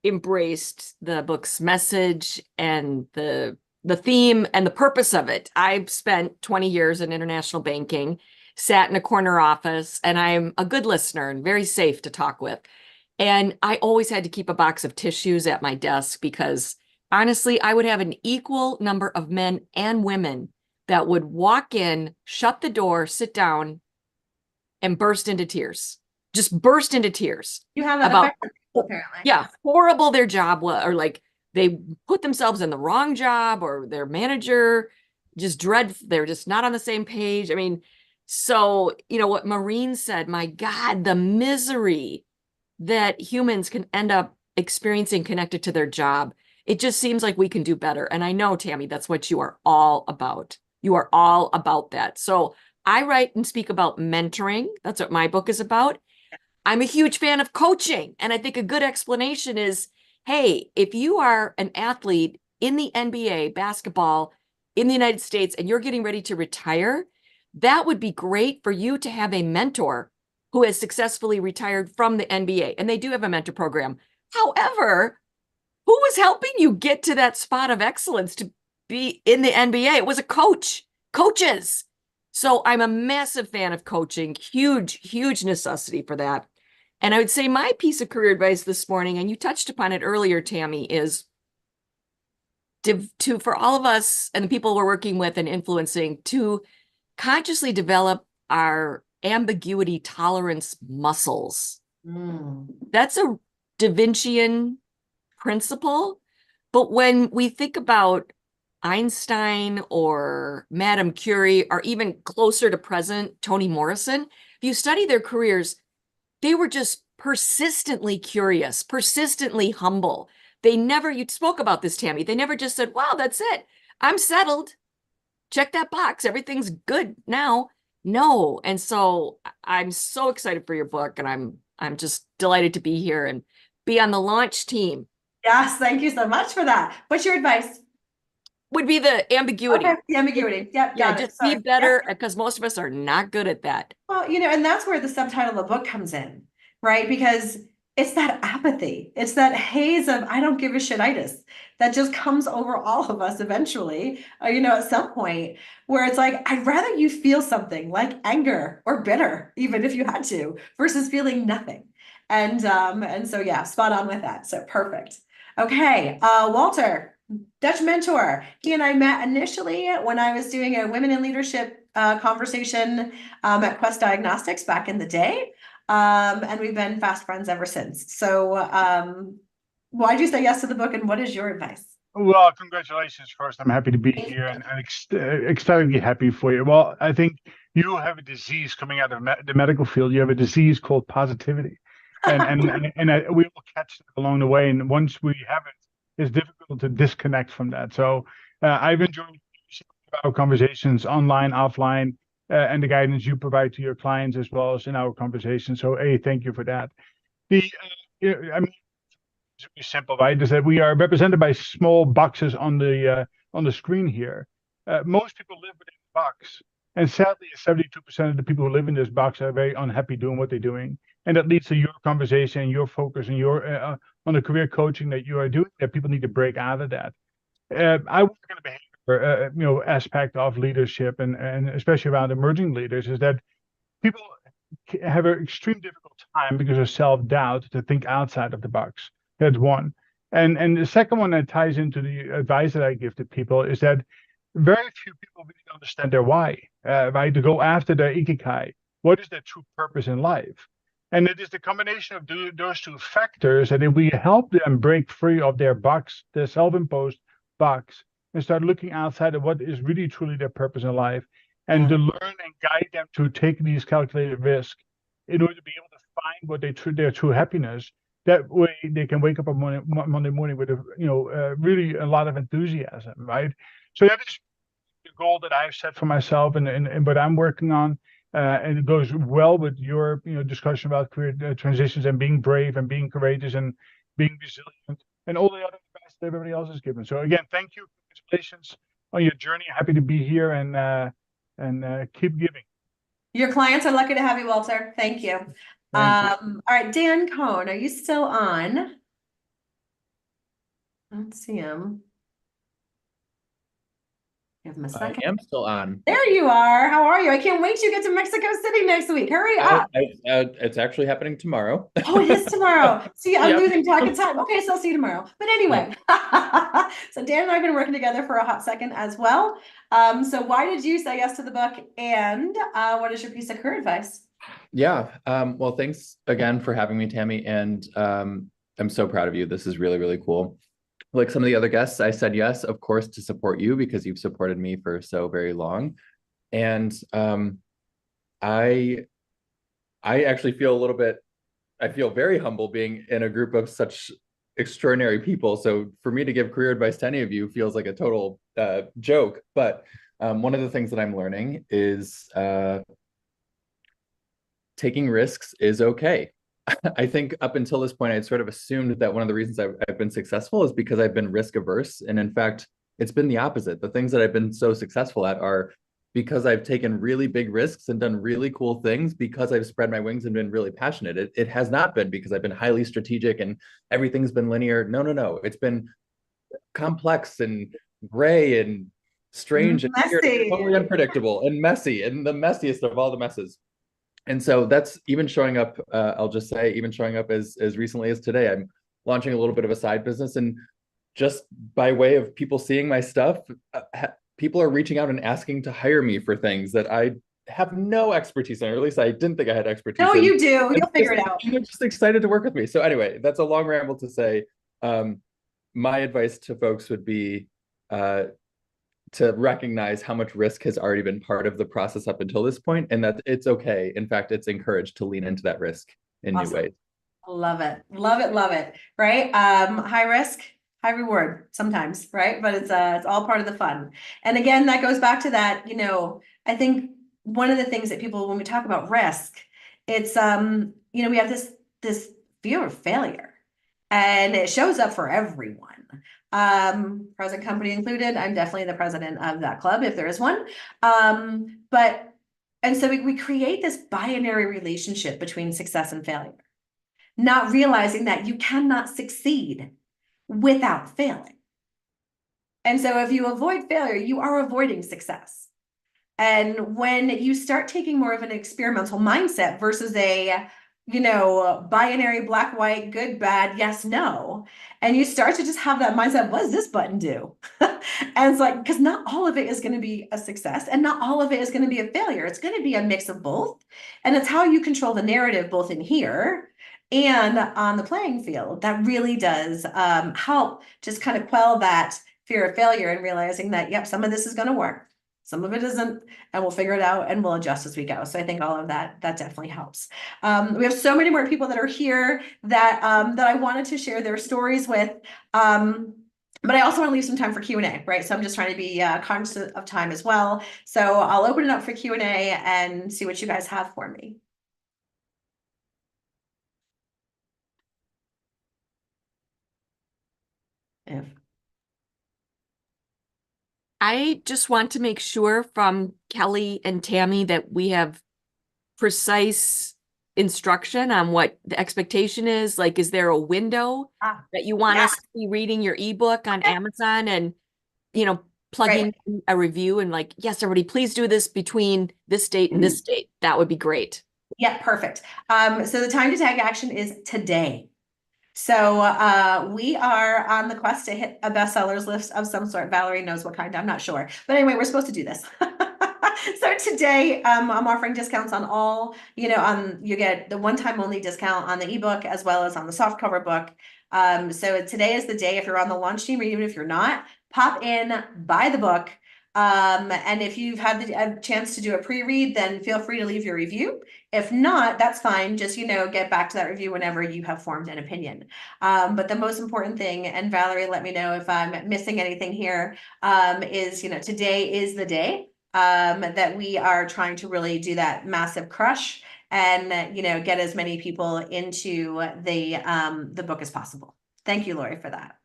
embraced the book's message and the theme and the purpose of it. I've spent 20 years in international banking, sat in a corner office, and I'm a good listener and very safe to talk with. And I always had to keep a box of tissues at my desk because honestly, I would have an equal number of men and women that would walk in, shut the door, sit down, and burst into tears. Just burst into tears. You have that about, effect on people, apparently. yeah, horrible their job was, or like they put themselves in the wrong job, or their manager just they're just not on the same page. I mean, so, you know, what Maureen said, my God, the misery that humans can end up experiencing connected to their job. It just seems like we can do better. And I know, Tammy, that's what you are all about. You are all about that. So I write and speak about mentoring. That's what my book is about. I'm a huge fan of coaching. And I think a good explanation is, hey, if you are an athlete in the NBA basketball in the United States and you're getting ready to retire, that would be great for you to have a mentor who has successfully retired from the NBA. And they do have a mentor program. However, who was helping you get to that spot of excellence to be in the NBA? It was a coaches. So I'm a massive fan of coaching, huge necessity for that. And I would say my piece of career advice this morning, and you touched upon it earlier, Tammy, is to for all of us and the people we're working with and influencing to consciously develop our ambiguity tolerance muscles. That's a Da Vincian principle. But when we think about Einstein or Madame Curie, or even closer to present, Toni Morrison, if you study their careers, they were just persistently curious, persistently humble. They never, you spoke about this, Tammy, they never just said, wow, that's it. I'm settled. Check that box. Everything's good now. No. And so I'm so excited for your book, and I'm just delighted to be here and be on the launch team. Yes, thank you so much for that. What's your advice? Would be the ambiguity. Okay, the ambiguity. Yep, Yeah, got it. just be Sorry. better, Yep. because most of us are not good at that. Well, you know, and that's where the subtitle of the book comes in, right? Because it's that apathy. It's that haze of I don't give a shit-itis that just comes over all of us eventually, you know, at some point, where it's like, I'd rather you feel something like anger or bitter, even if you had to, versus feeling nothing. And so yeah, spot on with that. So perfect. Okay, Walter, Dutch mentor. He and I met initially when I was doing a women in leadership conversation at Quest Diagnostics back in the day. And we've been fast friends ever since. So why'd you say yes to the book, and what is your advice? Well, congratulations first. I'm happy to be here and ecstatically happy for you. Well, I think you have a disease coming out of the medical field. You have a disease called positivity. And we will catch it along the way. And once we have it, it's difficult to disconnect from that. So I've enjoyed our conversations online, offline, and the guidance you provide to your clients as well as in our conversations. So, thank you for that. I mean, it's simple, right? Is that we are represented by small boxes on the screen here. Most people live within a box, and sadly, 72% of the people who live in this box are very unhappy doing what they're doing, and that leads to your conversation, your focus, and your on the career coaching that you are doing. That people need to break out of that. I work in a behavior, aspect of leadership, and especially around emerging leaders, is that people have an extreme difficult time because of self-doubt to think outside of the box. That's one. And the second one that ties into the advice that I give to people is that very few people really understand their why, right? To go after their ikigai. What is their true purpose in life? And it is the combination of those two factors that if we help them break free of their box, their self-imposed box, and start looking outside of what is really truly their purpose in life, and to learn and guide them to take these calculated risks in order to be able to find what their true happiness. That way they can wake up on Monday morning with really a lot of enthusiasm, right? So that is the goal that I've set for myself and what I'm working on. And it goes well with your discussion about career transitions and being brave and being courageous and being resilient and all the other advice that everybody else is given. So again, thank you. Congratulations on your journey. Happy to be here and keep giving. Your clients are lucky to have you, Walter. Thank you. Thank you. All right, Dan Cohn, are you still on? I don't see him. Give him a I second. am still on. There you are. How are you? I can't wait to get to Mexico City next week. Hurry up. It's actually happening tomorrow. Oh, it is tomorrow. See, I'm Yep. losing track of time. Okay, so I'll see you tomorrow. But anyway, so Dan and I have been working together for a hot second as well. So why did you say yes to the book? And what is your piece of career advice? Yeah. Well, thanks again for having me, Tammy. And I'm so proud of you. This is really, really cool. Like some of the other guests, I said yes, of course, to support you because you've supported me for so very long. And I actually feel I feel very humble being in a group of such extraordinary people. So for me to give career advice to any of you feels like a total joke. But one of the things that I'm learning is taking risks is okay. I think up until this point, I'd sort of assumed that one of the reasons I've been successful is because I've been risk averse. And in fact, it's been the opposite. The things that I've been so successful at are because I've taken really big risks and done really cool things because I've spread my wings and been really passionate. It has not been because I've been highly strategic and everything's been linear. No. It's been complex and gray and strange and weird and totally unpredictable and messy and the messiest of all the messes. And so that's even showing up, I'll just say, even showing up as recently as today. I'm launching a little bit of a side business, and just by way of people seeing my stuff, people are reaching out and asking to hire me for things that I have no expertise in, or at least I didn't think I had expertise in. No, you do. You'll figure it out. I'm just excited to work with me. So anyway, that's a long ramble to say, my advice to folks would be to recognize how much risk has already been part of the process up until this point, and that it's okay. In fact, it's encouraged to lean into that risk in new ways. Love it. Love it. Love it. Right. High risk, high reward sometimes, right? But it's all part of the fun. And again, that goes back to that, I think one of the things that people, when we talk about risk, it's, we have this fear of failure, and it shows up for everyone. Present company included. I'm definitely the president of that club if there is one. And so we create this binary relationship between success and failure, not realizing that you cannot succeed without failing. And so if you avoid failure, you are avoiding success. And when you start taking more of an experimental mindset versus a binary, black, white, good, bad, yes, no. And you start to just have that mindset, what does this button do? And it's like, because not all of it is going to be a success and not all of it is going to be a failure. It's going to be a mix of both. And it's how you control the narrative, both in here and on the playing field, that really does help just kind of quell that fear of failure and realizing that, yep, some of this is going to work. Some of it isn't, and we'll figure it out and we'll adjust as we go. So I think all of that definitely helps. We have so many more people that are here that I wanted to share their stories with. But I also want to leave some time for Q&A, right? So I'm just trying to be conscious of time as well. So I'll open it up for Q&A and see what you guys have for me. I just want to make sure from Kelly and Tammy that we have precise instruction on what the expectation is. Like, is there a window that you want us to be reading your ebook on Amazon and, plugging in a review and like, yes, everybody, please do this between this date and this date. That would be great. Yeah, perfect. So the time to take action is today. So we are on the quest to hit a bestsellers list of some sort. Valerie knows what kind, I'm not sure. But anyway, we're supposed to do this. So today I'm offering discounts on all, you get the one-time only discount on the ebook as well as on the softcover book. So today is the day, if you're on the launch team or even if you're not, pop in, buy the book. And if you've had a chance to do a pre-read, then feel free to leave your review. If not, that's fine. Just, get back to that review whenever you have formed an opinion. But the most important thing, and Valerie, let me know if I'm missing anything here, is, today is the day that we are trying to really do that massive crush and, get as many people into the book as possible. Thank you, Lori, for that.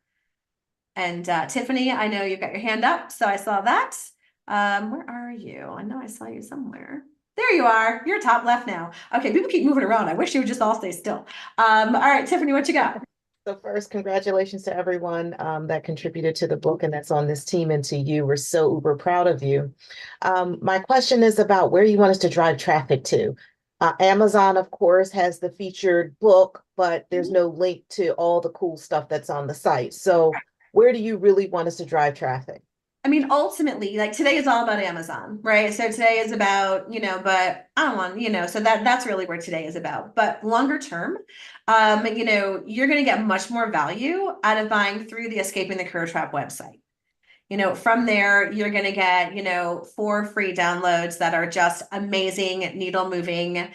And Tiffany, I know you've got your hand up, so I saw that. Where are you? I know I saw you somewhere. There you are. You're top left now. Okay, people keep moving around. I wish you would just all stay still. All right, Tiffany, what you got? So first, congratulations to everyone that contributed to the book and that's on this team, and to you. We're so uber proud of you. My question is about where you want us to drive traffic to. Amazon, of course, has the featured book, but there's no link to all the cool stuff that's on the site. So where do you really want us to drive traffic? I mean, ultimately, like today is all about Amazon, right? So today is about, but I don't want, so that's really where today is about. But longer term, you're going to get much more value out of buying through the Escaping the Career Trap website. From there, you're going to get, 4 free downloads that are just amazing, needle moving,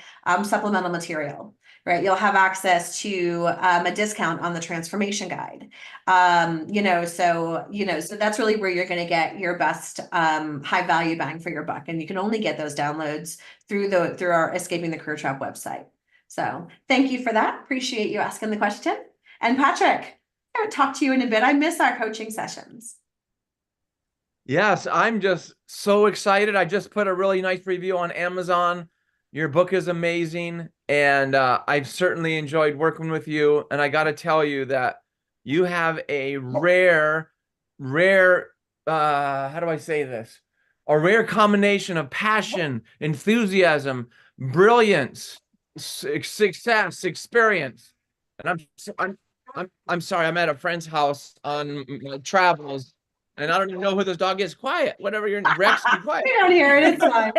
supplemental material, right? You'll have access to a discount on the transformation guide. So that's really where you're going to get your best high value bang for your buck. And you can only get those downloads through our Escaping the Career Trap website. So thank you for that. Appreciate you asking the question. And Patrick, I haven't talked to you in a bit. I miss our coaching sessions. Yes, I'm just so excited. I just put a really nice review on Amazon. Your book is amazing, and I've certainly enjoyed working with you. And I got to tell you that you have a rare, how do I say this? A rare combination of passion, enthusiasm, brilliance, success, experience. And I'm sorry, I'm at a friend's house on my travels. And I don't even know who this dog is. Quiet. Whatever you're Rex, be quiet. We don't hear it. It's fine.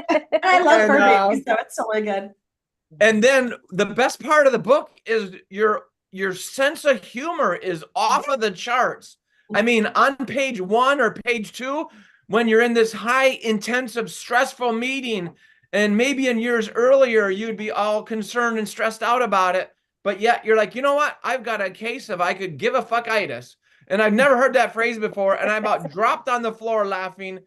I love fur babies, so it's totally good. And then the best part of the book is your sense of humor is off of the charts. I mean, on page 1 or page 2, when you're in this high, intensive, stressful meeting, and maybe in years earlier, you'd be all concerned and stressed out about it. But yet you're like, you know what? I've got a case of I could give a fuckitis. And I've never heard that phrase before. And I about dropped on the floor laughing.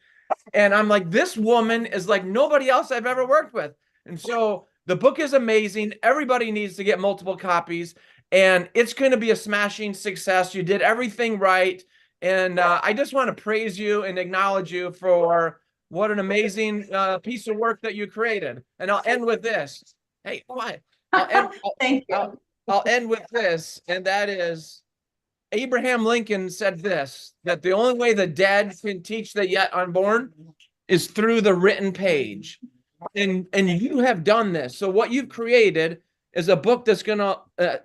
And I'm like, this woman is like nobody else I've ever worked with. And so the book is amazing. Everybody needs to get multiple copies. And it's going to be a smashing success. You did everything right. And I just want to praise you and acknowledge you for what an amazing piece of work that you created. And I'll end with this. Hey, quiet. Thank you. I'll end with this. And that is, Abraham Lincoln said this, that the only way the dead can teach the yet unborn is through the written page. And you have done this. So what you've created is a book that's going to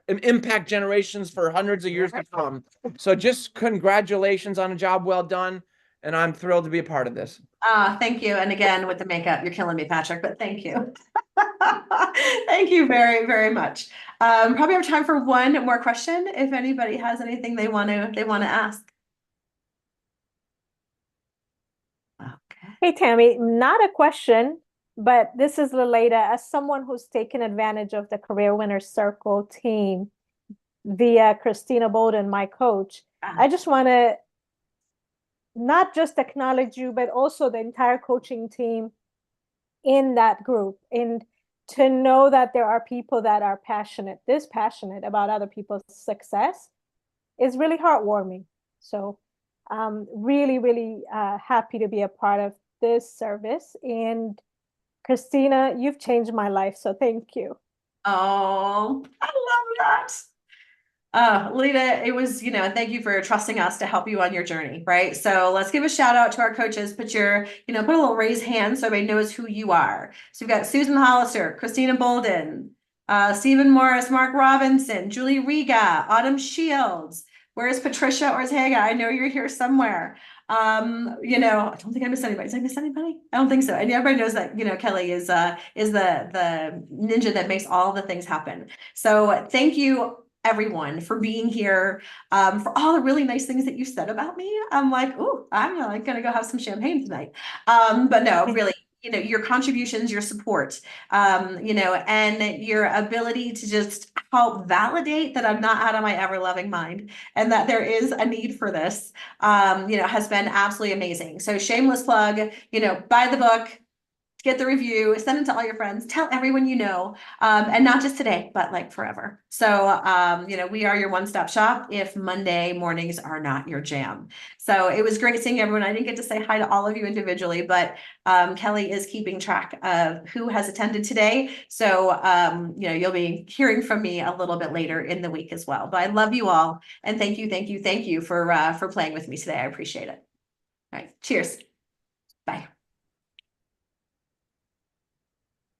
impact generations for hundreds of years to come. So just congratulations on a job well done. And I'm thrilled to be a part of this. Thank you. And again, with the makeup, you're killing me, Patrick, but thank you. Thank you very, very much. Probably have time for one more question. If anybody has anything they want to ask. Okay. Hey, Tammy, not a question, but this is Leleda. As someone who's taken advantage of the Career Winners Circle team via Christina Bolden, my coach, I just want to not just acknowledge you, but also the entire coaching team in that group, and to know that there are people that are passionate about other people's success is really heartwarming. So really, really happy to be a part of this service. And Christina, you've changed my life. So thank you. Oh, I love that. Lita, it was, thank you for trusting us to help you on your journey, right? So let's give a shout out to our coaches. Put a little raised hand so everybody knows who you are. So we've got Susan Hollister, Christina Bolden, Stephen Morris, Mark Robinson, Julie Riga, Autumn Shields. Where's Patricia Ortega? I know you're here somewhere. I don't think I missed anybody. Did I miss anybody? I don't think so. And everybody knows that, Kelly is the ninja that makes all the things happen. So thank you everyone for being here, for all the really nice things that you said about me. I'm like, oh, I'm like gonna go have some champagne tonight. But no, really, you know, your contributions, your support, you know, and your ability to just help validate that I'm not out of my ever-loving mind and that there is a need for this, you know, has been absolutely amazing. So shameless plug, you know, buy the book, get the review, send it to all your friends, tell everyone you know, and not just today, but like forever. So, you know, we are your one-stop shop if Monday mornings are not your jam. So it was great seeing everyone. I didn't get to say hi to all of you individually, but Kelly is keeping track of who has attended today. So, you know, you'll be hearing from me a little bit later in the week as well. But I love you all. And thank you for playing with me today. I appreciate it. All right. Cheers. Bye.